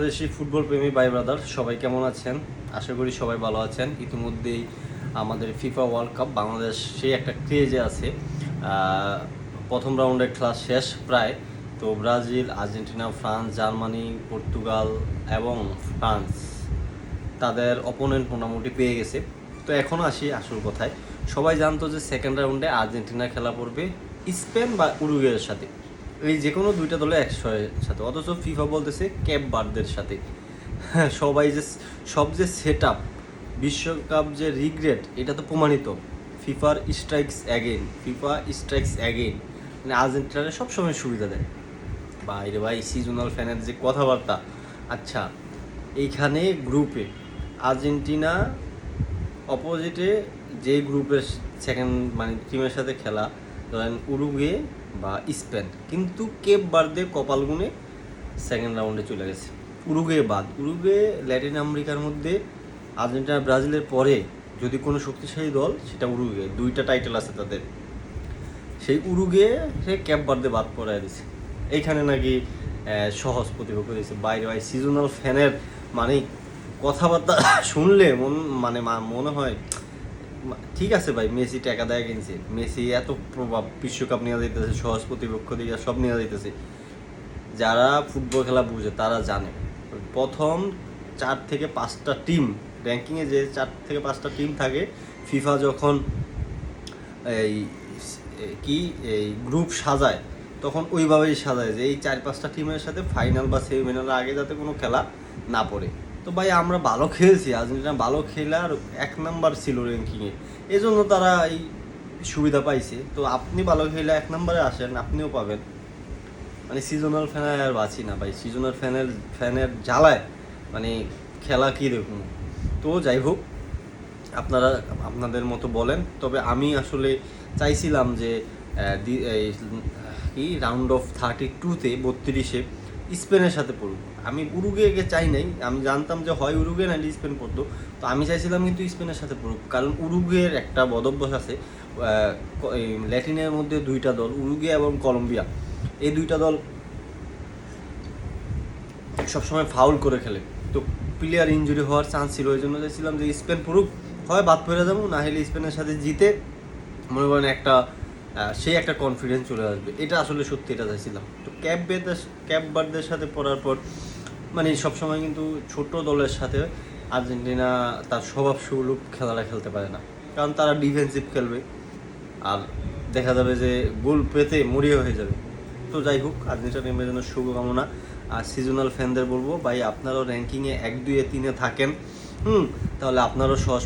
Bangladeshi football প্রেমী ভাই brother সবাই কেমন আছেন? আশা করি সবাই ভালো আছেন। ইতিমধ্যেই আমাদের ফিফা ওয়ার্ল্ড কাপ বাংলাদেশ সেই একটা ক্রেজে আছে। প্রথম রাউন্ডের খেলা শেষ প্রায়। তো Brazil, Argentina, France, Germany, Portugal এবং ফ্রান্স তাদের অপোনেন্ট মোটামুটি পেয়ে গেছে। তো এখন আসি আসল কথায়। সবাই জানতো যে সেকেন্ড রাউন্ডে আর্জেন্টিনা খেলা পড়বে স্পেন বা উরুগুয়ের সাথে, এই যে কোনো দুইটা দলে একশোর সাথে, অথচ ফিফা বলতেছে ক্যাপ বার্দের সাথে। হ্যাঁ, সবাই যে সব যে সেট আপ, বিশ্বকাপ যে রিগ্রেট, এটা তো প্রমাণিত। ফিফা স্ট্রাইকস অ্যাগেইন, মানে আর্জেন্টিনারে সবসময় সুবিধা দেয়। বাইরে ভাই সিজনাল ফ্যানের যে কথাবার্তা। আচ্ছা, এইখানে গ্রুপে আর্জেন্টিনা অপোজিটে যে গ্রুপের সেকেন্ড মানে টিমের সাথে খেলা, ধরেন উরুগুয়ে বা স্পেন, কিন্তু কেপ বার্দে কপাল গুনে সেকেন্ড রাউন্ডে চলে গেছে। উরুগুয়ে বাদ, উরুগুয়ে ল্যাটিন আমেরিকার মধ্যে আর্জেন্টিনা ব্রাজিলের পরে যদি কোনো শক্তিশালী দল, সেটা উরুগুয়ে। দুইটা টাইটেল আছে তাদের। সেই উরুগুয়ে সে ক্যাপ বার্দে বাদ পড়ায় দিছে। এইখানে নাকি সহজ প্রতিপক্ষ দিয়েছে। বাইরে ভাই সিজনাল ফ্যানের মানে কথাবার্তা শুনলে মনে হয় ঠিক আছে ভাই, মেসি টাকা দেয় কিনছে, মেসি এত প্রভাব, বিশ্বকাপ নিয়ে যাইতেছে, সহজ প্রতিপক্ষ দিকে সব নিয়ে যাইতেছে। যারা ফুটবল খেলা বুঝে তারা জানে প্রথম 4 থেকে 5টা টিম র্যাঙ্কিংয়ে, যে 4 থেকে 5টা টিম থাকে ফিফা যখন এই এই গ্রুপ সাজায়, তখন ওইভাবেই সাজায় যে এই 4-5টা টিমের সাথে ফাইনাল বা সেমিফাইনালের আগে যাতে কোনো খেলা না পড়ে। তো ভাই আমরা ভালো খেলছি, আর্জেন্টিনা ভালো খেলে আর 1 নাম্বার ছিল র্যাঙ্কিংয়ে, এই জন্য তারা এই সুবিধা পাইছে। তো আপনি ভালো খেলে 1 নম্বরে আসেন, আপনিও পাবেন। মানে সিজনাল ফ্যানের আর বাঁচি না ভাই, সিজনাল ফ্যানের জ্বালায় মানে খেলা কী দেখুন। তো যাই হোক, আপনারা আপনাদের মতো বলেন। তবে আমি আসলে চাইছিলাম যে কি রাউন্ড অফ 32-তে 32-এ স্পেনের সাথে পড়ুক। আমি উরুগুয়েকে চাই নাই, আমি জানতাম যে হয় উরুগুয়ে নাহলে স্পেন পড়তো। তো আমি চাইছিলাম কিন্তু স্পেনের সাথে পড়ুক, কারণ উরুগুয়ের একটা বদভ্যাস আছে। ল্যাটিনের মধ্যে দুইটা দল, উরুগুয়ে এবং কলম্বিয়া, এই দুইটা দল সবসময় ফাউল করে খেলে। তো প্লেয়ার ইনজুরি হওয়ার চান্স ছিল, ওই জন্য চাইছিলাম যে স্পেন পড়ুক, হয় বাদ পড়ে যাবো, না হলে স্পেনের সাথে জিতে মনে করেন সেই একটা কনফিডেন্স চলে আসবে। এটা আসলে সত্যি, এটা চাইছিলাম। তো ক্যাপ বার্দের সাথে পড়ার পর মানে সবসময় কিন্তু ছোট দলের সাথে আর্জেন্টিনা তার স্বভাব সুলভ খেলাটা খেলতে পারে না, কারণ তারা ডিফেন্সিভ খেলবে আর দেখা যাবে যে গোল পেতে মরিয়া হয়ে যাবে। তো যাই হোক, আর্জেন্টিনা টিমের জন্য শুভকামনা। আর সিজনাল ফ্যানদের বলবো, ভাই আপনারাও র্যাঙ্কিংয়ে 1, 2, 3-এ থাকেন, তাহলে আপনারও সহজ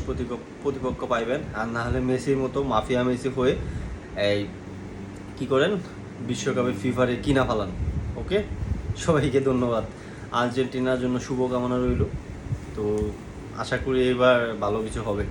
প্রতিপক্ষ পাইবেন। আর না হলে মেসির মতো মাফিয়া মেসি হয়ে এই কী করেন, বিশ্বকাপে ফিফারে কিনা ফেলান। ওকে, সবাইকে ধন্যবাদ। আর্জেন্টিনার জন্য শুভকামনা রইল। তো আশা করি এবার ভালো কিছু হবে।